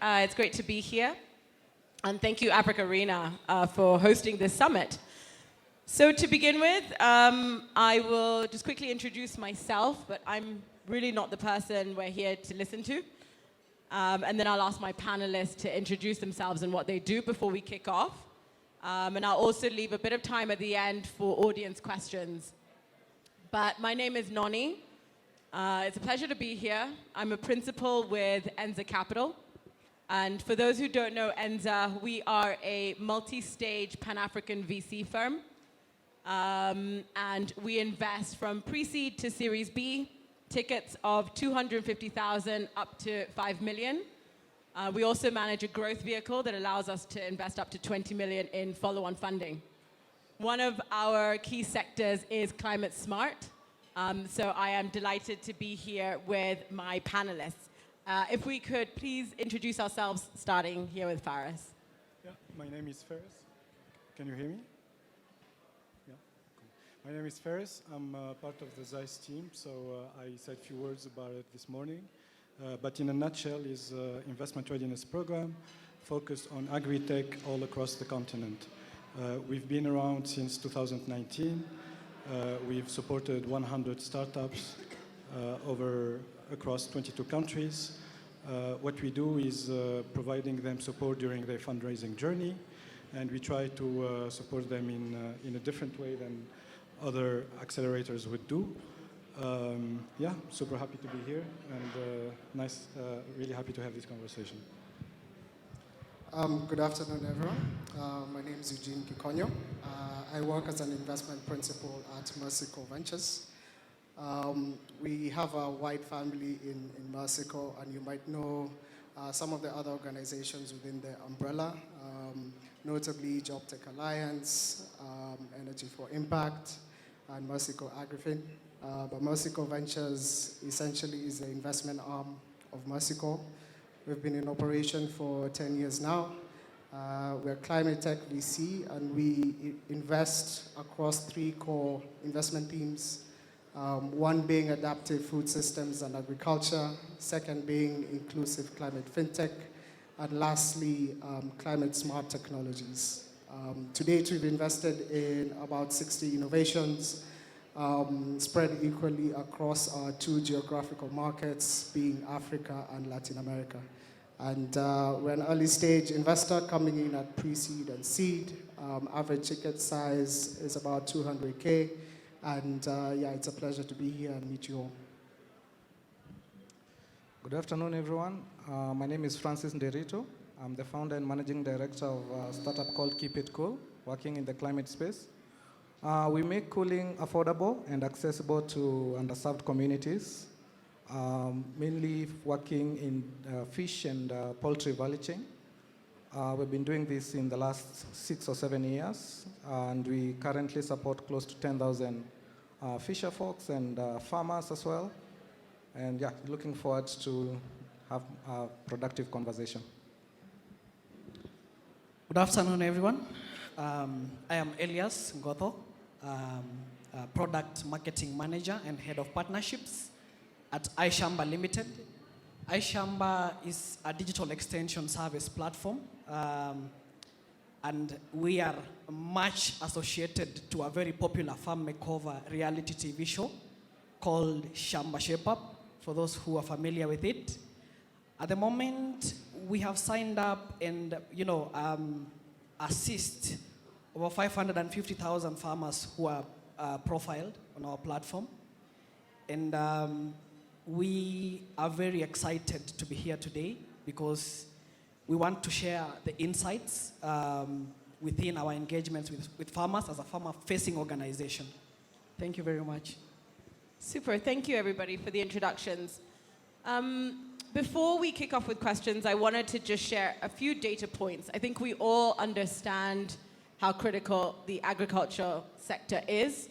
It's great to be here. And thank you, AfricArena, for hosting this summit. So to begin with, I will just quickly introduce myself, but I'm really not the person we're here to listen to. And then I'll ask my panelists to introduce themselves and what they do before we kick off. And I'll also leave a bit of time at the end for audience questions. But my name is Noni. It's a pleasure to be here. I'm a principal with Enza Capital. And for those who don't know Enza, we are a multi-stage Pan-African VC firm. And we invest from pre-seed to Series B, tickets of 250,000 up to 5 million. We also manage a growth vehicle that allows us to invest up to 20 million in follow-on funding. One of our key sectors is climate smart. So I am delighted to be here with my panelists. If we could please introduce ourselves, starting here with Ferris. Yeah, my name is Ferris. Can you hear me? Yeah, cool. My name is Ferris. I'm part of the Zeiss team, so I said a few words about it this morning. But in a nutshell, is an investment readiness program focused on agritech all across the continent. We've been around since 2019. We've supported 100 startups across 22 countries. What we do is providing them support during their fundraising journey, and we try to support them in a different way than other accelerators would do. Yeah, super happy to be here, and really happy to have this conversation. Good afternoon, everyone. My name is Eugene. I work as an investment principal at Mercico Ventures. We have a wide family in Mercico, and you might know some of the other organizations within the umbrella, notably JobTech Alliance, Energy for Impact, and Mercico Agrifin. But Mercico Ventures essentially is the investment arm of Mercico. We've been in operation for 10 years now. We're climate tech VC, and we invest across 3 core investment themes. One being adaptive food systems and agriculture, second being inclusive climate fintech, and lastly, climate smart technologies. To date, we've invested in about 60 innovations, spread equally across our 2 geographical markets, being Africa and Latin America. And we're an early stage investor coming in at pre-seed and seed. Average ticket size is about 200K. And yeah, it's a pleasure to be here and meet you all. Good afternoon, everyone. My name is Francis Nderito. I'm the founder and managing director of a startup called Keep It Cool, working in the climate space. We make cooling affordable and accessible to underserved communities, mainly working in fish and poultry value chain. We've been doing this in the last 6 or 7 years, and we currently support close to 10,000 fisher folks and farmers as well. And yeah, looking forward to have a productive conversation. Good afternoon, everyone. I am Elas Ngotho, product marketing manager and head of partnerships at iShamba Limited. iShamba is a digital extension service platform, and we are much associated to a very popular farm makeover reality TV show called Shamba Shape Up, for those who are familiar with it. At the moment, we have signed up and assist over 550,000 farmers who are profiled on our platform. And we are very excited to be here today because we want to share the insights within our engagements with farmers as a farmer-facing organization. Thank you very much. Super. Thank you, everybody, for the introductions. Before we kick off with questions, I wanted to just share a few data points. I think we all understand how critical the agricultural sector is.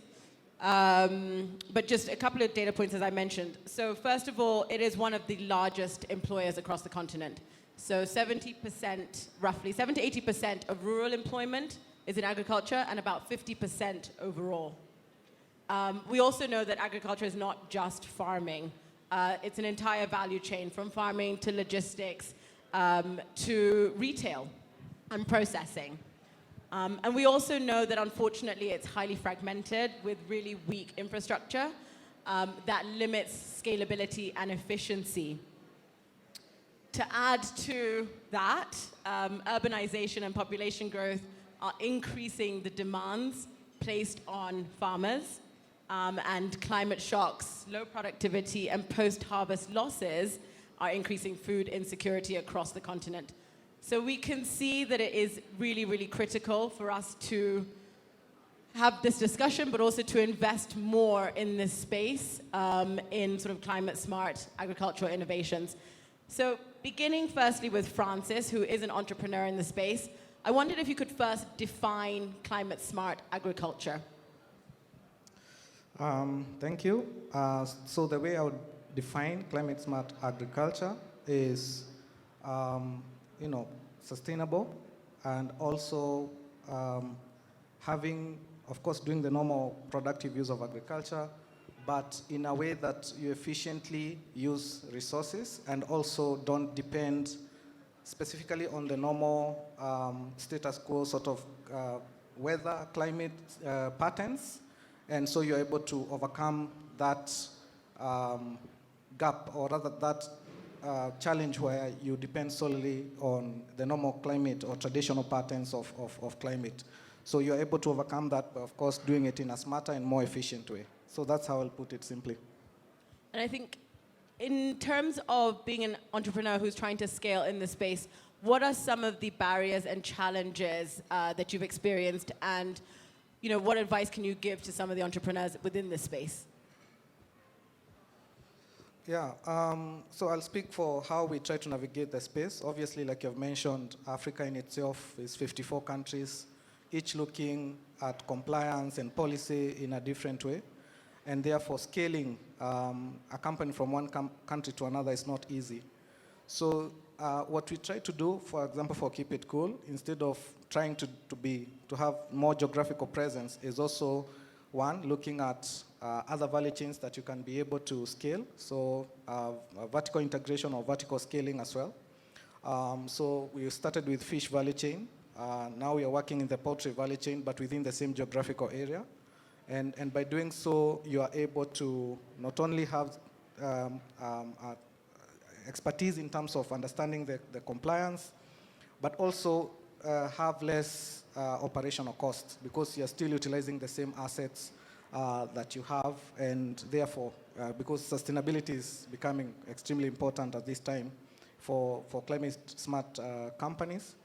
But just a couple of data points, as I mentioned. So first of all, it is one of the largest employers across the continent. So 70%, roughly 70 to 80% of rural employment is in agriculture, and about 50% overall. We also know that agriculture is not just farming. It's an entire value chain, from farming to logistics to retail and processing. And we also know that unfortunately it's highly fragmented with really weak infrastructure that limits scalability and efficiency. To add to that, urbanization and population growth are increasing the demands placed on farmers, and climate shocks, low productivity, and post-harvest losses are increasing food insecurity across the continent. So we can see that it is really, really critical for us to have this discussion, but also to invest more in this space in sort of climate-smart agricultural innovations. So beginning firstly with Francis, who is an entrepreneur in the space, I wondered if you could first define climate-smart agriculture. Thank you. So the way I would define climate-smart agriculture is, sustainable, and also having, of course, doing the normal productive use of agriculture, but in a way that you efficiently use resources and also don't depend specifically on the normal status quo sort of weather, climate patterns. And so you're able to overcome that gap, or rather that challenge where you depend solely on the normal climate or traditional patterns of climate. So you're able to overcome that, but of course doing it in a smarter and more efficient way. So that's how I'll put it simply. And I think in terms of being an entrepreneur who's trying to scale in the space, what are some of the barriers and challenges that you've experienced, and what advice can you give to some of the entrepreneurs within this space? Yeah, so I'll speak for how we try to navigate the space. Obviously, like you've mentioned, Africa in itself is 54 countries, each looking at compliance and policy in a different way. And therefore, scaling a company from one country to another is not easy. So what we try to do, for example, for Keep It Cool, instead of trying to have more geographical presence, is also, one, looking at other value chains that you can be able to scale. So vertical integration or vertical scaling as well. So we started with fish value chain. Now we are working in the poultry value chain, but within the same geographical area. And by doing so, you are able to not only have expertise in terms of understanding the compliance, but also have less operational costs, because you're still utilizing the same assets that you have, and therefore, because sustainability is becoming extremely important at this time for climate smart companies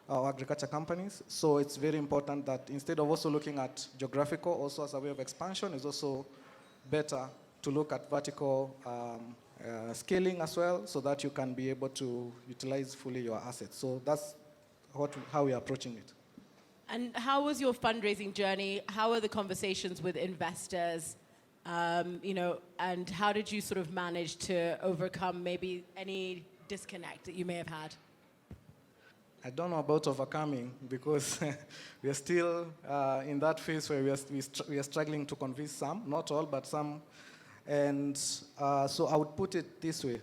or agriculture companies. So it's very important that instead of also looking at geographical also as a way of expansion, it's also better to look at vertical scaling as well, so that you can be able to utilize fully your assets. So that's how we are approaching it. And how was your fundraising journey? How were the conversations with investors? And how did you sort of manage to overcome maybe any disconnect that you may have had? I don't know about overcoming, because we are still in that phase where we are struggling to convince some, not all, but some. And so I would put it this way,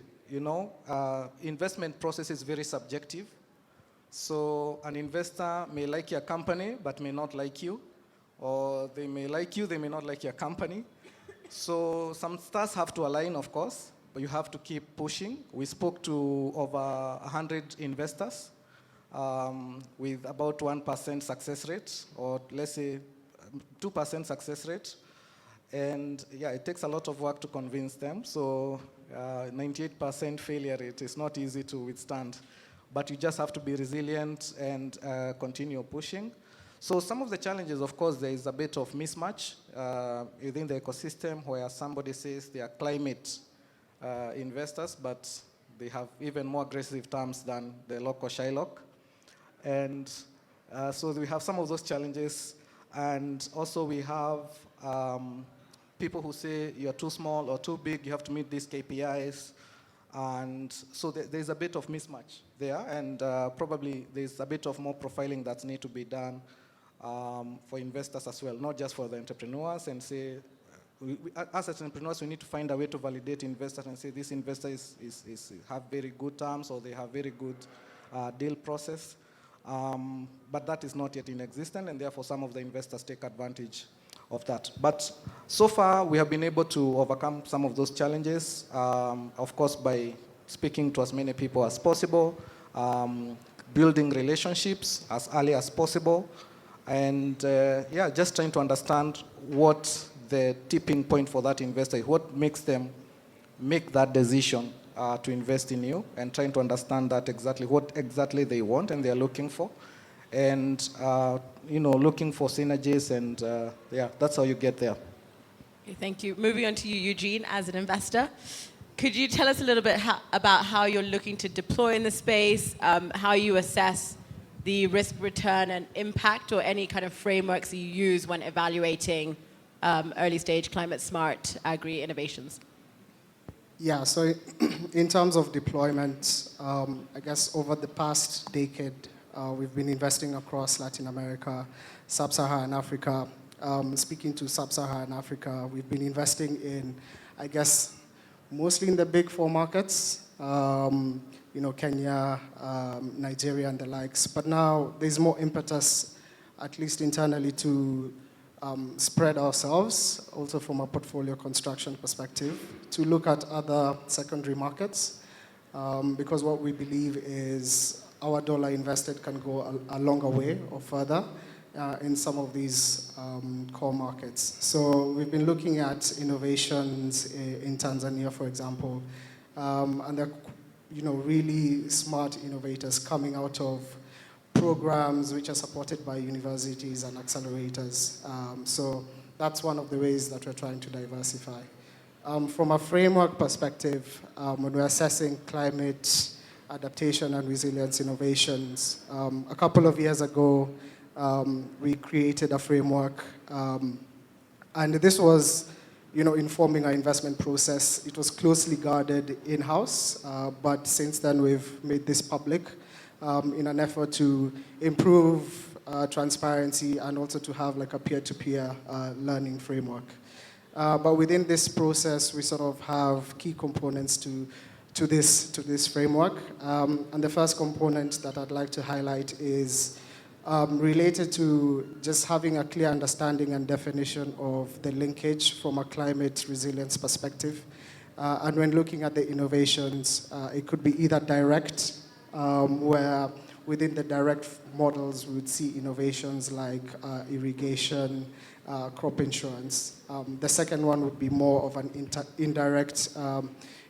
investment process is very subjective. So an investor may like your company, but may not like you. Or they may like you, they may not like your company. So some stars have to align, of course, but you have to keep pushing. We spoke to over 100 investors with about 1% success rate, or let's say 2% success rate. And yeah, it takes a lot of work to convince them. So 98% failure rate is not easy to withstand. But you just have to be resilient and continue pushing. So some of the challenges, of course, there is a bit of mismatch within the ecosystem, where somebody says they are climate investors, but they have even more aggressive terms than the local Shylock. And so we have some of those challenges. And also we have people who say you're too small or too big, you have to meet these KPIs. And so there's a bit of mismatch there, and probably there's a bit of more profiling that needs to be done for investors as well, not just for the entrepreneurs, and say as entrepreneurs, we need to find a way to validate investors and say this investor have very good terms or they have very good deal process. But that is not yet in existence, and therefore some of the investors take advantage of that. But so far, we have been able to overcome some of those challenges, of course, by speaking to as many people as possible, building relationships as early as possible, and just trying to understand what the tipping point for that investor is, what makes them make that decision to invest in you, and trying to understand that what exactly they want and they're looking for, and looking for synergies, and that's how you get there. Okay, thank you. Moving on to you, Eugene, as an investor. Could you tell us a little bit about how you're looking to deploy in the space, how you assess the risk, return, and impact, or any kind of frameworks you use when evaluating early stage climate smart agri innovations? Yeah, so in terms of deployment, I guess over the past decade, we've been investing across Latin America, Sub-Saharan Africa. Speaking to Sub-Saharan Africa, we've been investing in, I guess, mostly in the big four markets, Kenya, Nigeria, and the likes. But now there's more impetus, at least internally, to spread ourselves, also from a portfolio construction perspective, to look at other secondary markets, because what we believe is our dollar invested can go a longer way or further in some of these core markets. So we've been looking at innovations in Tanzania, for example, and they're really smart innovators coming out of programs which are supported by universities and accelerators. So that's one of the ways that we're trying to diversify. From a framework perspective, when we're assessing climate adaptation and resilience innovations, a couple of years ago, we created a framework, and this was informing our investment process. It was closely guarded in-house, but since then we've made this public in an effort to improve transparency and also to have like a peer-to-peer learning framework. But within this process, we sort of have key components to this framework. And the first component that I'd like to highlight is related to just having a clear understanding and definition of the linkage from a climate resilience perspective. And when looking at the innovations, it could be either direct, where within the direct models we would see innovations like irrigation, crop insurance. The second one would be more of an indirect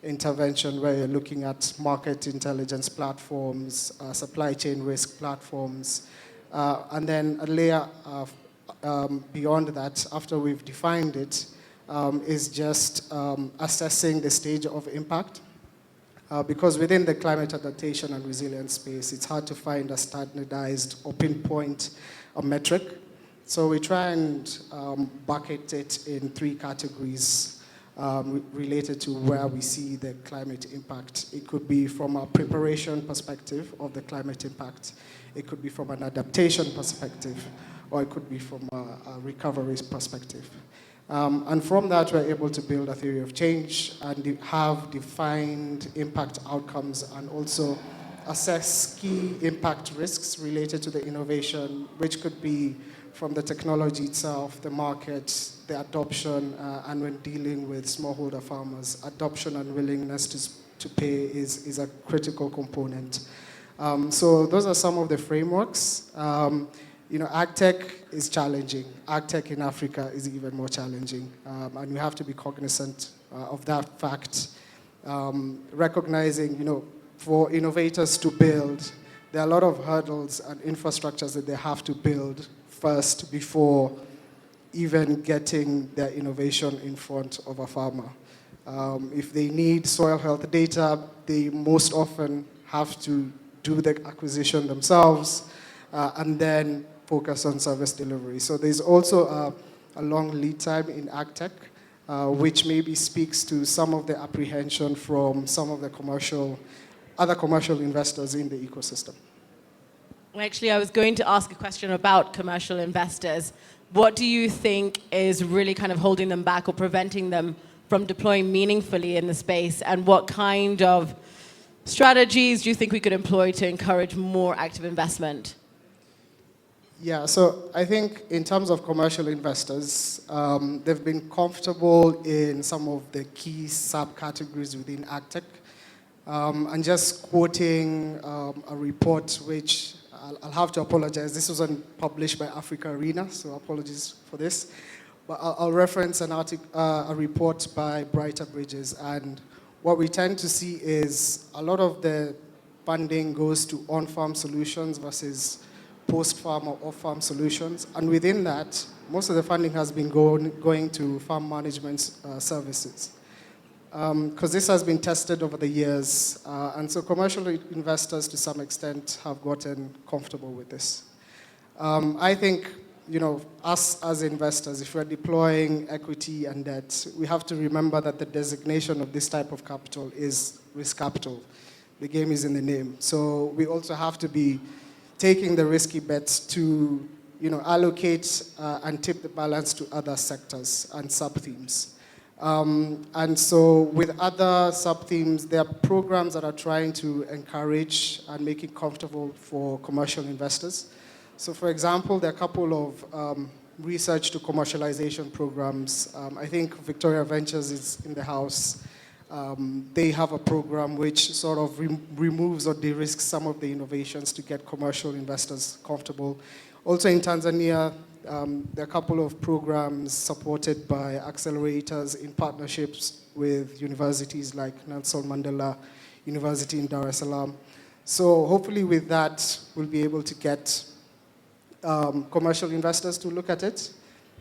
intervention where you're looking at market intelligence platforms, supply chain risk platforms, and then a layer beyond that, after we've defined it, is just assessing the stage of impact. Because within the climate adaptation and resilience space, it's hard to find a standardized or pinpoint a metric. So we try and bucket it in three categories related to where we see the climate impact. It could be from a preparation perspective of the climate impact. It could be from an adaptation perspective, or it could be from a recovery perspective. And from that, we're able to build a theory of change and have defined impact outcomes and also assess key impact risks related to the innovation, which could be from the technology itself, the market, the adoption, and when dealing with smallholder farmers, adoption and willingness to pay is a critical component. So those are some of the frameworks. Agtech is challenging. Agtech in Africa is even more challenging. And we have to be cognizant of that fact. Recognizing, for innovators to build, there are a lot of hurdles and infrastructures that they have to build first before even getting their innovation in front of a farmer. If they need soil health data, they most often have to do the acquisition themselves and then focus on service delivery. So there's also a long lead time in agtech, which maybe speaks to some of the apprehension from some of the other commercial investors in the ecosystem. Actually, I was going to ask a question about commercial investors, what do you think is really kind of holding them back or preventing them from deploying meaningfully in the space? And what kind of strategies do you think we could employ to encourage more active investment? Yeah, so I think in terms of commercial investors, they've been comfortable in some of the key subcategories within agtech. And just quoting a report which I'll have to apologize. This wasn't published by AfricArena, so apologies for this. But I'll reference a report by Brighter Bridges. And what we tend to see is a lot of the funding goes to on-farm solutions versus post-farm or off-farm solutions. And within that, most of the funding has been going to farm management services. Because this has been tested over the years. And so commercial investors, to some extent, have gotten comfortable with this. I think, us as investors, if we're deploying equity and debt, we have to remember that the designation of this type of capital is risk capital. The game is in the name. So we also have to be taking the risky bets to allocate and tip the balance to other sectors and sub-themes. And so with other sub-themes, there are programs that are trying to encourage and make it comfortable for commercial investors. So for example, there are a couple of research to commercialization programs. I think Victoria Ventures is in the house. They have a program which sort of removes or de-risks some of the innovations to get commercial investors comfortable. Also in Tanzania, there are a couple of programs supported by accelerators in partnerships with universities like Nelson Mandela University in Dar es Salaam. So hopefully with that, we'll be able to get commercial investors to look at it.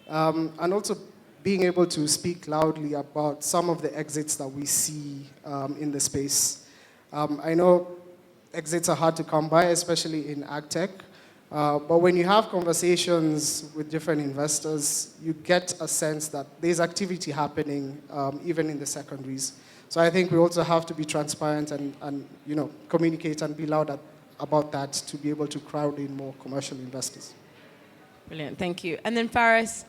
And also being able to speak loudly about some of the exits that we see in the space. I know exits are hard to come by, especially in agtech. But when you have conversations with different investors, you get a sense that there's activity happening even in the secondaries. So I think we also have to be transparent and communicate and be loud about that to be able to crowd in more commercial investors. Brilliant, thank you. And then Ferris,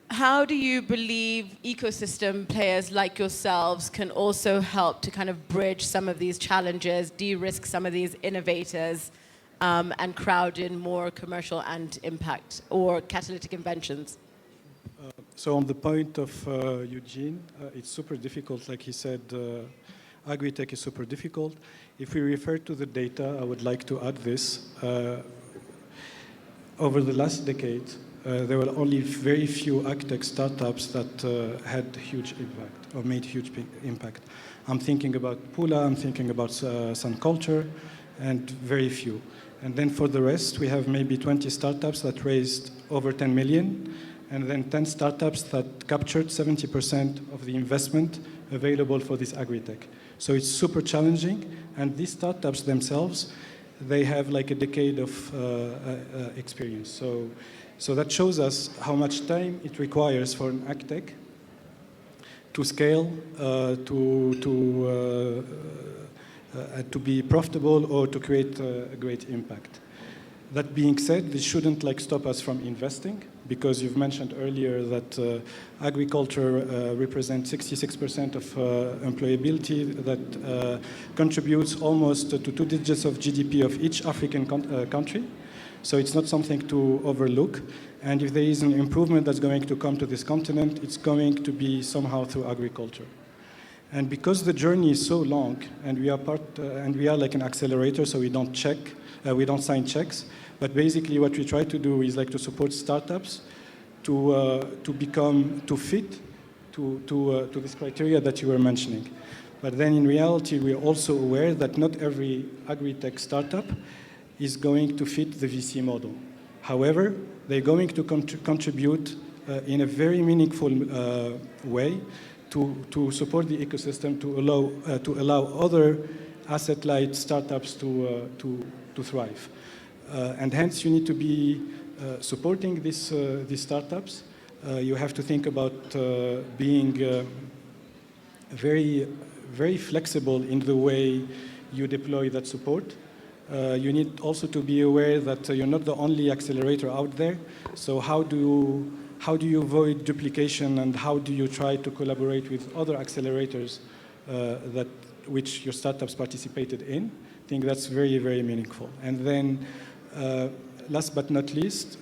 how do you believe ecosystem players like yourselves can also help to kind of bridge some of these challenges, de-risk some of these innovators, and crowd in more commercial and impact or catalytic inventions? So on the point of Eugene, it's super difficult. Like he said, agritech is super difficult. If we refer to the data, I would like to add this. Over the last decade, there were only very few agtech startups that had huge impact or made huge impact. I'm thinking about Pula, I'm thinking about Sun Culture, and very few. And then for the rest, we have maybe 20 startups that raised over 10 million, and then 10 startups that captured 70% of the investment available for this agritech. So it's super challenging, and these startups themselves, they have like a decade of experience. So that shows us how much time it requires for an agtech to scale, to be profitable or to create a great impact. That being said, this shouldn't stop us from investing, because you've mentioned earlier that agriculture represents 66% of employability, that contributes almost to 2 digits of GDP of each African country. So it's not something to overlook. And if there is an improvement that's going to come to this continent, it's going to be somehow through agriculture. And because the journey is so long, and we are like an accelerator, so we don't sign checks. But basically, what we try to do is to support startups to fit to this criteria that you were mentioning. But then in reality, we're also aware that not every agri-tech startup is going to fit the VC model. However, they're going to contribute in a very meaningful way to support the ecosystem, to allow other asset-light startups to thrive. And hence, you need to be supporting these startups. You have to think about being very, very flexible in the way you deploy that support. you need also to be aware that you're not the only accelerator out there. So how do you avoid duplication, and how do you try to collaborate with other accelerators which your startups participated in? I think that's very, very meaningful. And then last but not least,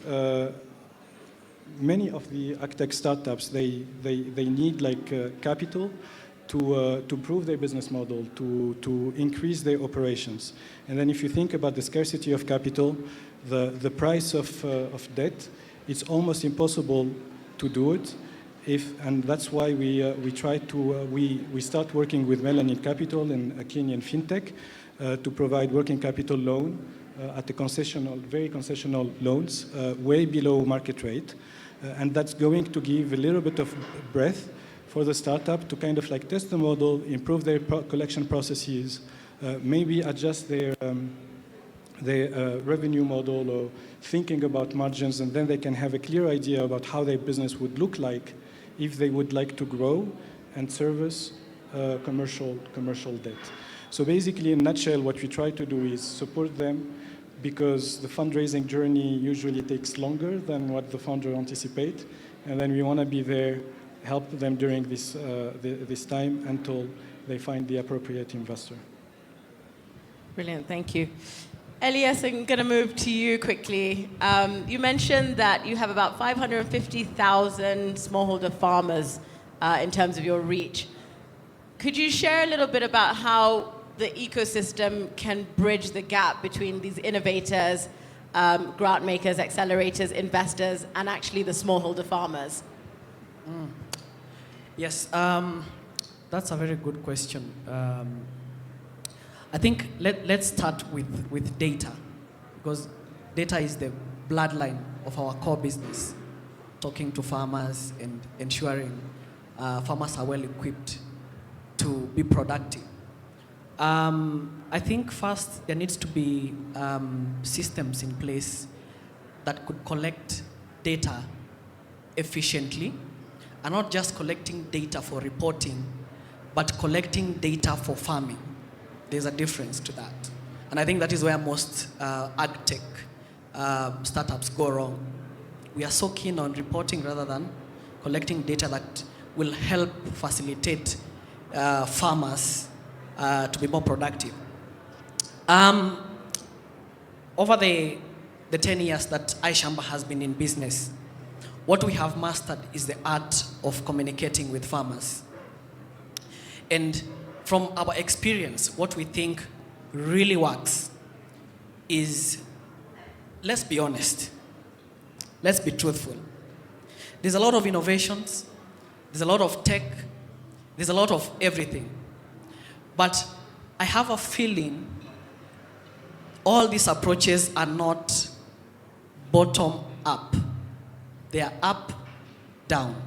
many of the agtech startups, they need capital to prove their business model, to increase their operations. And then if you think about the scarcity of capital, the price of debt, it's almost impossible to do it. And that's why we start working with Melanin Capital and a Kenyan fintech to provide working capital loan at the very concessional loans, way below market rate. And that's going to give a little bit of breath for the startup to kind of test the model, improve their collection processes, maybe adjust their revenue model, or thinking about margins, and then they can have a clear idea about how their business would look like if they would like to grow and service commercial debt. So basically, in a nutshell, what we try to do is support them, because the fundraising journey usually takes longer than what the founder anticipates, and then we want to be there, help them during this time until they find the appropriate investor. Brilliant, thank you. Elias, I'm going to move to you quickly. You mentioned that you have about 550,000 smallholder farmers in terms of your reach. Could you share a little bit about how the ecosystem can bridge the gap between these innovators, grant makers, accelerators, investors, and actually the smallholder farmers? Yes, that's a very good question. I think let's start with data, because data is the bloodline of our core business, talking to farmers and ensuring farmers are well equipped to be productive. I think first there needs to be systems in place that could collect data efficiently, and not just collecting data for reporting, but collecting data for farming. There's a difference to that. And I think that is where most agtech startups go wrong. We are so keen on reporting rather than collecting data that will help facilitate farmers to be more productive. Over the 10 years that iShamba has been in business, what we have mastered is the art of communicating with farmers. And from our experience, what we think really works is, let's be honest, let's be truthful. There's a lot of innovations, there's a lot of tech, there's a lot of everything. But I have a feeling all these approaches are not bottom up. They are up, down.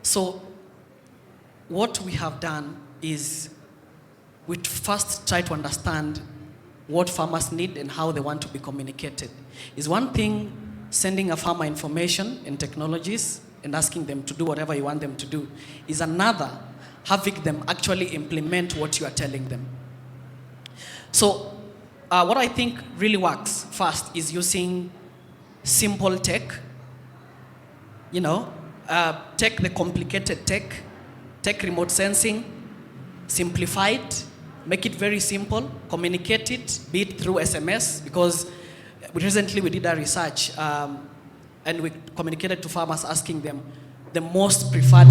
So what we have done is we first try to understand what farmers need and how they want to be communicated. Is one thing sending a farmer information and technologies and asking them to do whatever you want them to do. Is another having them actually implement what you are telling them. So what I think really works first is using simple tech. Take the complicated tech remote sensing, simplify it, make it very simple, communicate it, be it through SMS, because recently we did a research and we communicated to farmers asking them the most preferred.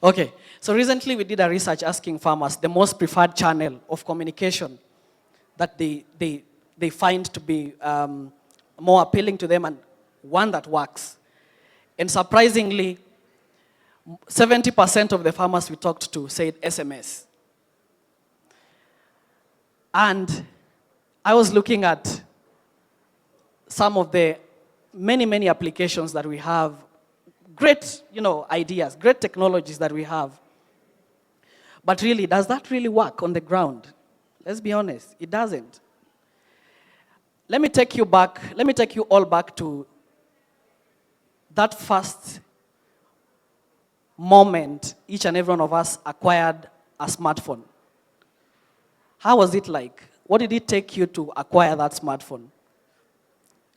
Okay, so recently we did a research asking farmers the most preferred channel of communication that they find to be more appealing to them and one that works. And surprisingly, 70% of the farmers we talked to said SMS. And I was looking at some of the many applications that we have great, ideas, great technologies that we have. But really, does that really work on the ground? Let's be honest, it doesn't. Let me take you all back to that first moment each and every one of us acquired a smartphone. How was it like? What did it take you to acquire that smartphone?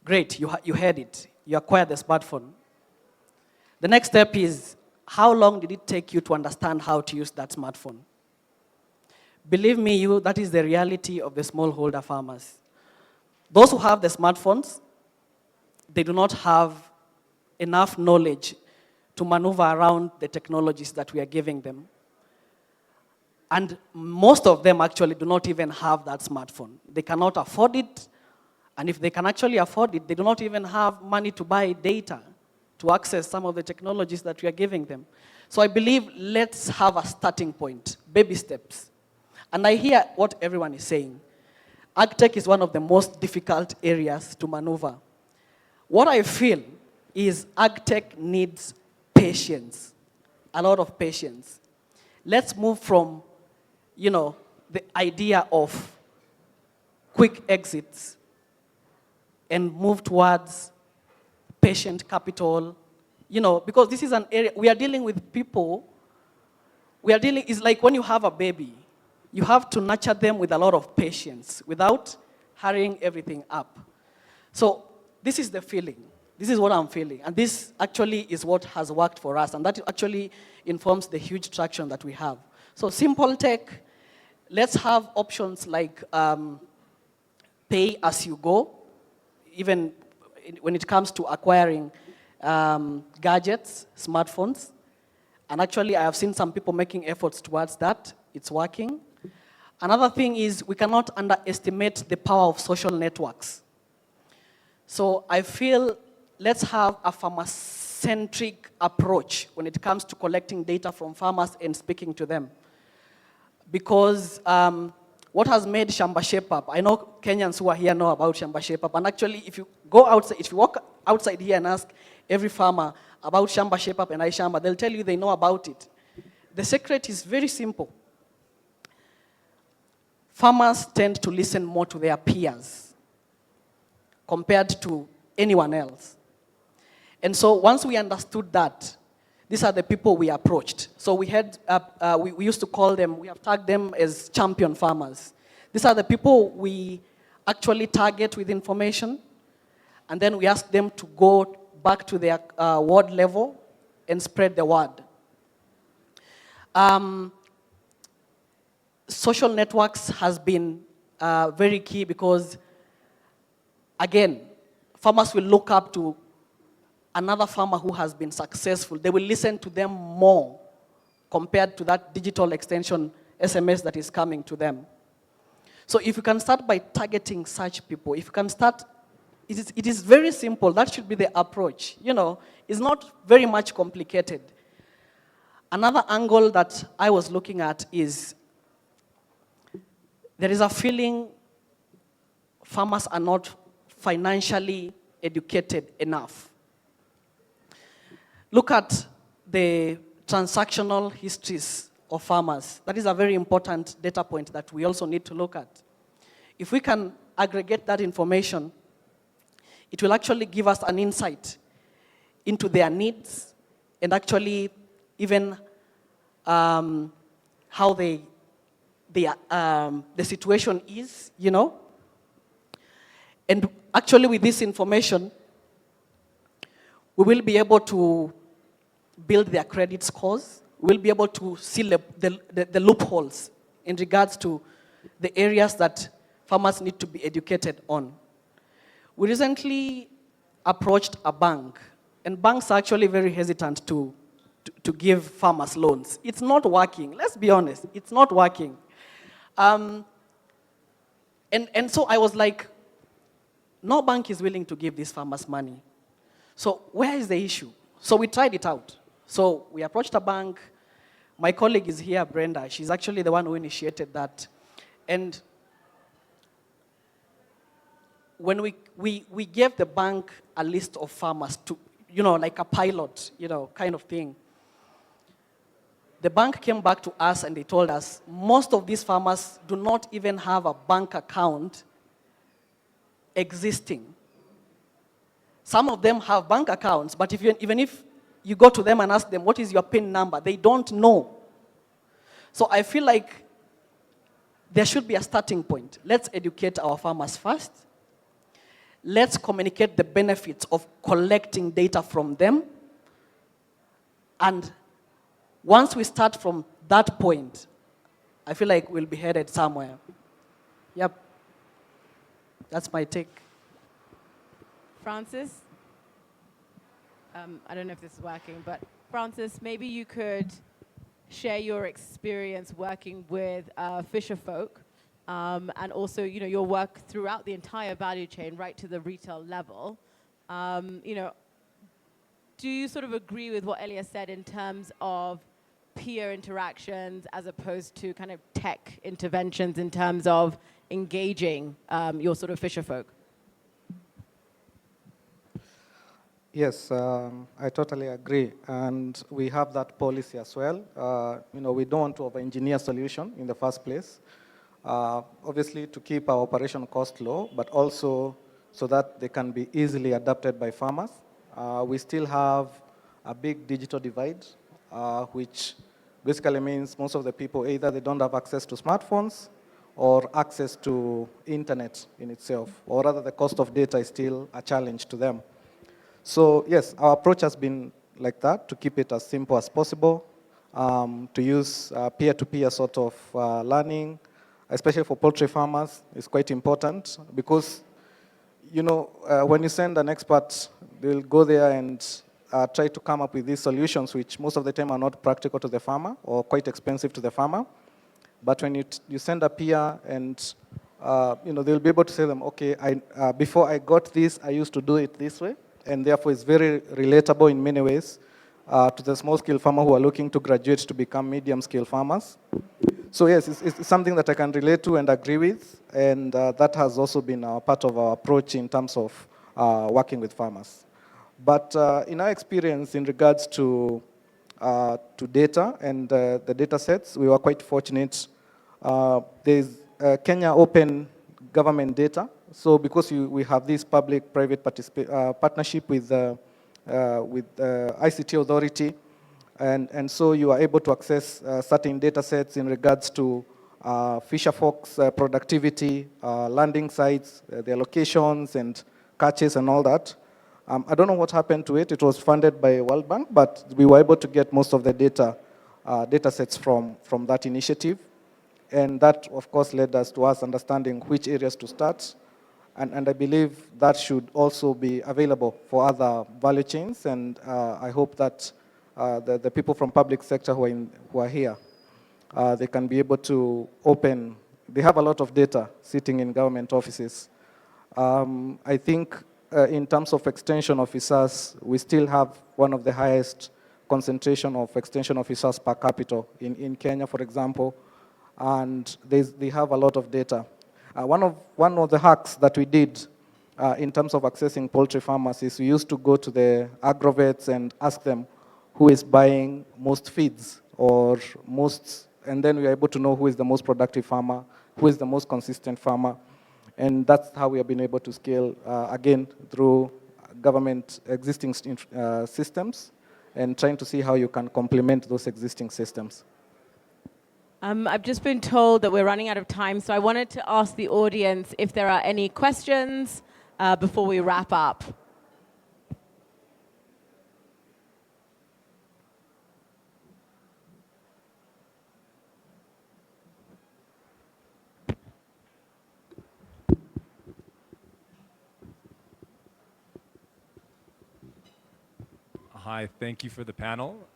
Great, you had it. You acquired the smartphone. The next step is, how long did it take you to understand how to use that smartphone? Believe me, that is the reality of the smallholder farmers. Those who have the smartphones, they do not have enough knowledge to maneuver around the technologies that we are giving them. And most of them actually do not even have that smartphone. They cannot afford it, and if they can actually afford it, they do not even have money to buy data to access some of the technologies that we are giving them. So I believe let's have a starting point, baby steps. And I hear what everyone is saying. Agtech is one of the most difficult areas to maneuver. What I feel is Agtech needs patience, a lot of patience. Let's move from, the idea of quick exits and move towards patient capital, because this is an area, we are dealing with people, it's like when you have a baby, you have to nurture them with a lot of patience without hurrying everything up. So this is the feeling. This is what I'm feeling. And this actually is what has worked for us. And that actually informs the huge traction that we have. So simple tech, let's have options like pay as you go, even when it comes to acquiring gadgets, smartphones. And actually, I have seen some people making efforts towards that. It's working. Another thing is we cannot underestimate the power of social networks. So I feel let's have a farmer-centric approach when it comes to collecting data from farmers and speaking to them. Because what has made Shamba Shape Up, I know Kenyans who are here know about Shamba Shape Up, and actually if you go outside, if you walk outside here and ask every farmer about Shamba Shape Up and iShamba, they'll tell you they know about it. The secret is very simple. Farmers tend to listen more to their peers compared to anyone else. And so once we understood that, these are the people we approached. So we had, we used to call them, we have tagged them as champion farmers. These are the people we actually target with information, and then we ask them to go back to their ward level and spread the word. Social networks has been very key because, again, farmers will look up to another farmer who has been successful. They will listen to them more compared to that digital extension SMS that is coming to them. So if you can start by targeting such people, if you can start, it is very simple. That should be the approach. It's not very much complicated. Another angle that I was looking at is there is a feeling farmers are not financially educated enough. Look at the transactional histories of farmers. That is a very important data point that we also need to look at. If we can aggregate that information, it will actually give us an insight into their needs and actually even how the situation is, And actually with this information, we will be able to build their credit scores. We'll be able to see the loopholes in regards to the areas that farmers need to be educated on. We recently approached a bank, and banks are actually very hesitant to give farmers loans. It's not working. Let's be honest. It's not working. And so I was like, no bank is willing to give these farmers money. So where is the issue? So we tried it out. So we approached a bank. My colleague is here, Brenda. She's actually the one who initiated that. And when we gave the bank a list of farmers to, like a pilot, kind of thing. The bank came back to us and they told us most of these farmers do not even have a bank account existing. Some of them have bank accounts, but even if you go to them and ask them, what is your PIN number? They don't know. So I feel like there should be a starting point. Let's educate our farmers first. Let's communicate the benefits of collecting data from them. And once we start from that point, I feel like we'll be headed somewhere. Yep. That's my take. Francis? I don't know if this is working, but Francis, maybe you could share your experience working with fisher folk, and also, your work throughout the entire value chain, right to the retail level. Do you sort of agree with what Elas said in terms of peer interactions as opposed to kind of tech interventions in terms of engaging your sort of fisher folk? Yes, I totally agree. And we have that policy as well. We don't want to over-engineer solution in the first place. Obviously, to keep our operation cost low, but also so that they can be easily adapted by farmers. We still have a big digital divide, which basically means most of the people, either they don't have access to smartphones or access to internet in itself, or rather the cost of data is still a challenge to them. So yes, our approach has been like that, to keep it as simple as possible, to use peer-to-peer sort of learning, especially for poultry farmers, is quite important because, when you send an expert, they'll go there and try to come up with these solutions, which most of the time are not practical to the farmer or quite expensive to the farmer. But when you send a peer and they'll be able to say them, okay, before I got this, I used to do it this way. And therefore, it's very relatable in many ways to the small-scale farmer who are looking to graduate to become medium-scale farmers. So yes, it's something that I can relate to and agree with, and that has also been part of our approach in terms of working with farmers. But in our experience in regards to data and the data sets, we were quite fortunate. There's Kenya Open Government Data. So because we have this public-private partnership with ICT Authority, and so you are able to access certain data sets in regards to fisher folks' productivity, landing sites, their locations and catches and all that. I don't know what happened to it. It was funded by World Bank, but we were able to get most of the data sets from that initiative. And that, of course, led us to us understanding which areas to start. And I believe that should also be available for other value chains. And I hope that the people from public sector who are here, they can be able to open. They have a lot of data sitting in government offices. I think in terms of extension officers, we still have one of the highest concentration of extension officers per capita in Kenya, for example. And they have a lot of data. One of the hacks that we did in terms of accessing poultry farmers is we used to go to the agrovets and ask them who is buying most feeds and then we are able to know who is the most productive farmer, who is the most consistent farmer. And that's how we have been able to scale, again, through government existing systems and trying to see how you can complement those existing systems. I've just been told that we're running out of time, so I wanted to ask the audience if there are any questions before we wrap up. Hi, thank you for the panel.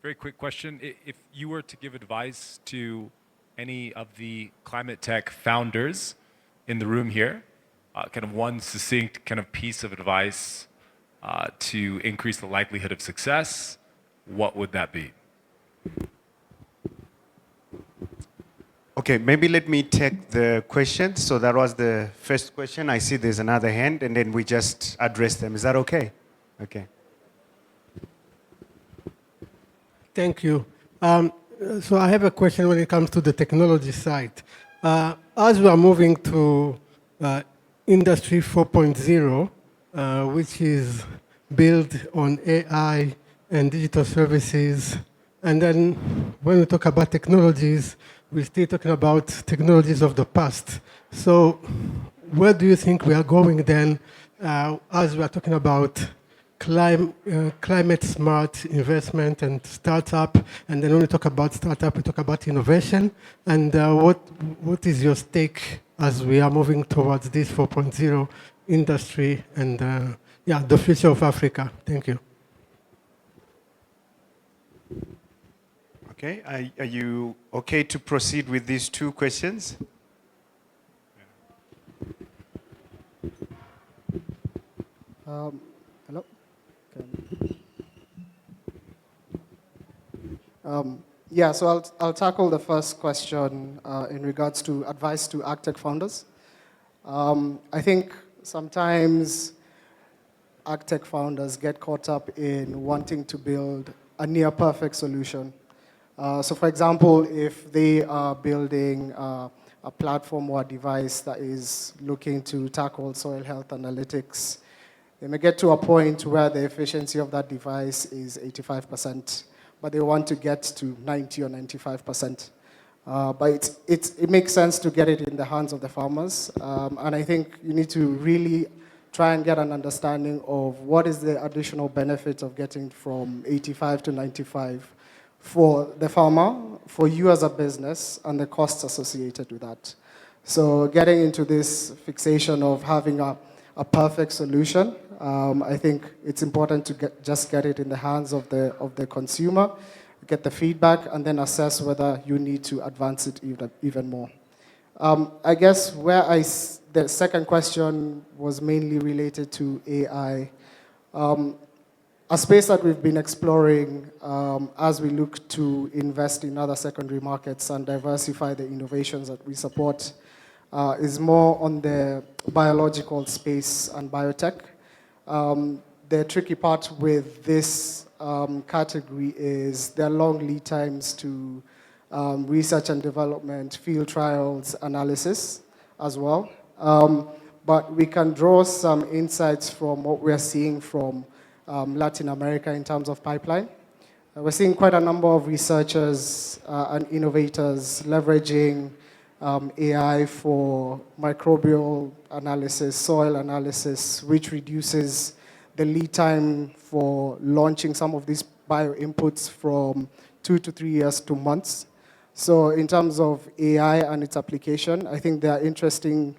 Very quick question. If you were to give advice to any of the climate tech founders in the room here, kind of one succinct kind of piece of advice to increase the likelihood of success, what would that be? Okay, maybe let me take the question. So that was the first question. I see there's another hand, and then we just address them. Is that okay? Okay. Thank you. So I have a question when it comes to the technology side. As we are moving to Industry 4.0, which is built on AI and digital services, and then when we talk about technologies, we're still talking about technologies of the past. So where do you think we are going then as we are talking about climate smart investment and startup, and then when we talk about startup, we talk about innovation, and what is your stake as we are moving towards this 4.0 industry and the future of Africa? Thank you. Okay, are you okay to proceed with these two questions? Hello? Yeah, so I'll tackle the first question in regards to advice to agtech founders. I think sometimes agtech founders get caught up in wanting to build a near perfect solution. So for example, if they are building a platform or a device that is looking to tackle soil health analytics, they may get to a point where the efficiency of that device is 85%, but they want to get to 90 or 95%. But it makes sense to get it in the hands of the farmers. And I think you need to really try and get an understanding of what is the additional benefit of getting from 85 to 95 for the farmer, for you as a business, and the costs associated with that. So getting into this fixation of having a perfect solution, I think it's important to just get it in the hands of the consumer, get the feedback, and then assess whether you need to advance it even more. I guess the second question was mainly related to AI. A space that we've been exploring as we look to invest in other secondary markets and diversify the innovations that we support is more on the biological space and biotech. The tricky part with this category is there are long lead times to research and development, field trials, analysis as well. But we can draw some insights from what we're seeing from Latin America in terms of pipeline. We're seeing quite a number of researchers and innovators leveraging AI for microbial analysis, soil analysis, which reduces the lead time for launching some of these bio inputs from 2 to 3 years to months. So in terms of AI and its application, I think there are interesting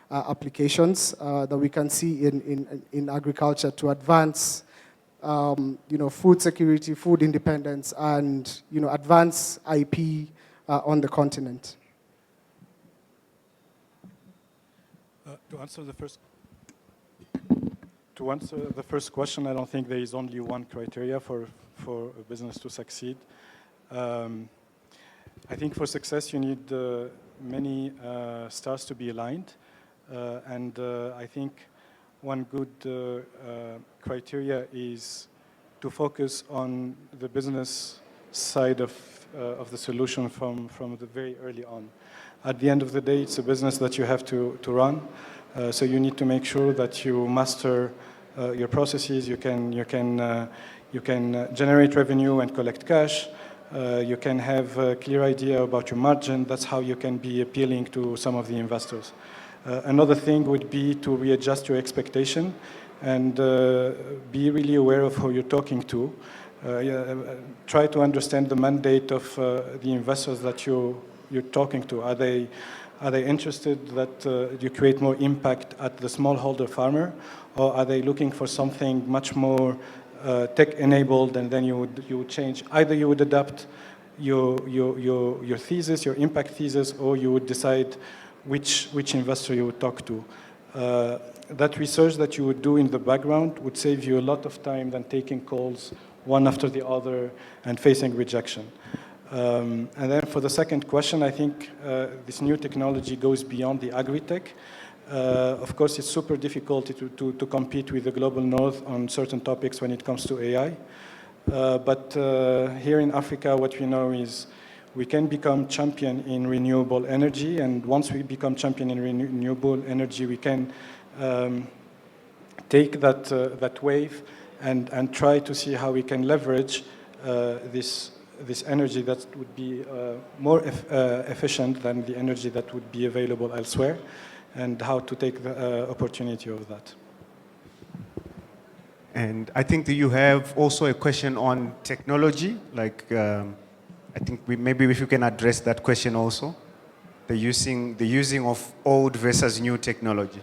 applications that we can see in agriculture to advance food security, food independence, and advance IP on the continent. To answer the first question, I don't think there is only one criteria for a business to succeed. I think for success you need many stars to be aligned, and I think one good criteria is to focus on the business side of the solution from the very early on. At the end of the day, it's a business that you have to run. So you need to make sure that you master your processes. You can generate revenue and collect cash. You can have a clear idea about your margin. That's how you can be appealing to some of the investors. Another thing would be to readjust your expectation and be really aware of who you're talking to. Try to understand the mandate of the investors that you're talking to. Are they interested that you create more impact at the smallholder farmer, or are they looking for something much more tech-enabled, and then you would change? Either you would adapt your thesis, your impact thesis, or you would decide which investor you would talk to. That research that you would do in the background would save you a lot of time than taking calls one after the other and facing rejection. And then for the second question, I think this new technology goes beyond the agritech. Of course, it's super difficult to compete with the global north on certain topics when it comes to AI. But here in Africa, what we know is we can become champion in renewable energy, and once we become champion in renewable energy, we can take that wave and try to see how we can leverage this energy that would be more efficient than the energy that would be available elsewhere, and how to take the opportunity of that. And I think that you have also a question on technology, like I think maybe if you can address that question also, the using of old versus new technology.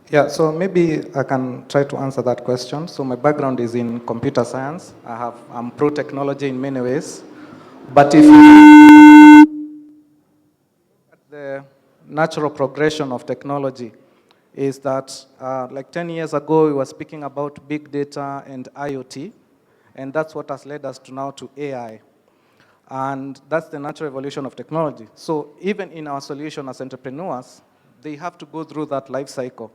Yeah, so maybe I can try to answer that question. So my background is in computer science. I'm pro-technology in many ways. But if you look at the natural progression of technology, is that like 10 years ago, we were speaking about big data and IoT, and that's what has led us to now to AI. And that's the natural evolution of technology. So even in our solution as entrepreneurs, they have to go through that life cycle.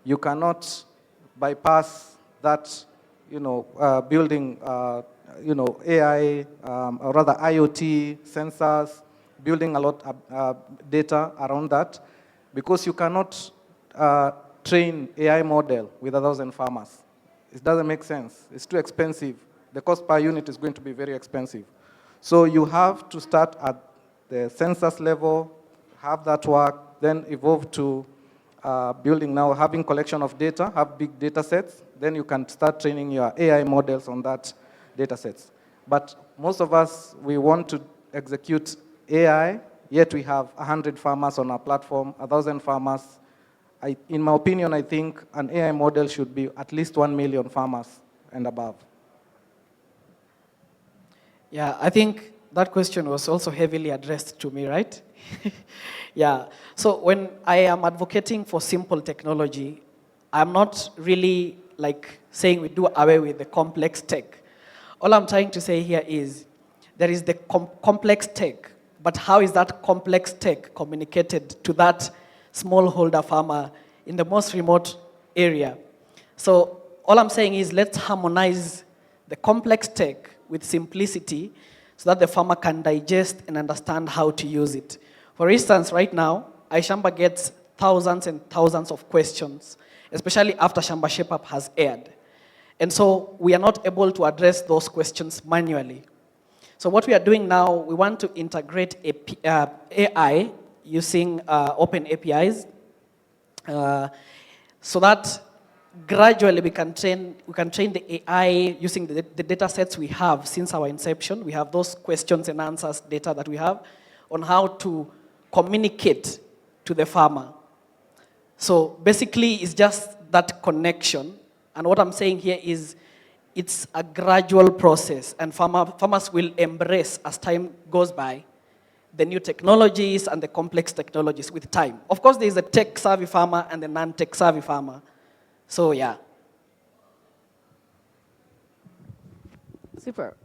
You cannot bypass that, building, AI, or rather IoT, sensors, building a lot of data around that, because you cannot train AI model with 1,000 farmers. It doesn't make sense. It's too expensive. The cost per unit is going to be very expensive. So you have to start at the census level, have that work, then evolve to building now, having collection of data, have big data sets, then you can start training your AI models on that data sets. But most of us, we want to execute AI, yet we have 100 farmers on our platform, 1,000 farmers. In my opinion, I think an AI model should be at least 1 million farmers and above. Yeah, I think that question was also heavily addressed to me, right? Yeah, so when I am advocating for simple technology, I'm not really like saying we do away with the complex tech. All I'm trying to say here is there is the complex tech, but how is that complex tech communicated to that smallholder farmer in the most remote area? So all I'm saying is let's harmonize the complex tech with simplicity so that the farmer can digest and understand how to use it. For instance, right now, iShamba gets thousands and thousands of questions, especially after Shamba Shape Up has aired. And so we are not able to address those questions manually. So what we are doing now, we want to integrate AI using open APIs so that gradually we can train the AI using the data sets we have since our inception. We have those questions and answers data that we have on how to communicate to the farmer. So basically, it's just that connection. And what I'm saying here is it's a gradual process, and farmers will embrace, as time goes by, the new technologies and the complex technologies with time. Of course, there is a tech-savvy farmer and a non-tech-savvy farmer. So, yeah. Super.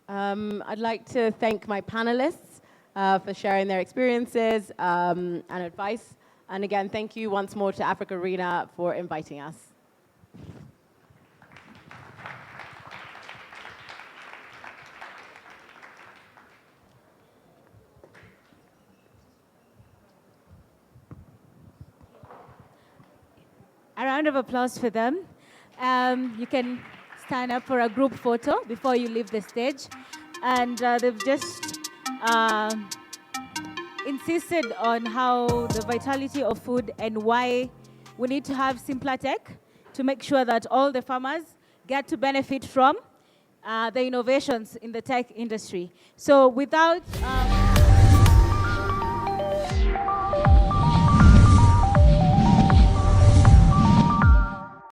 I'd like to thank my panelists for sharing their experiences and advice. And again, thank you once more to AfricArena for inviting us. A round of applause for them. You can stand up for a group photo before you leave the stage. And they've just insisted on how the vitality of food and why we need to have simpler tech to make sure that all the farmers get to benefit from the innovations in the tech industry. So without...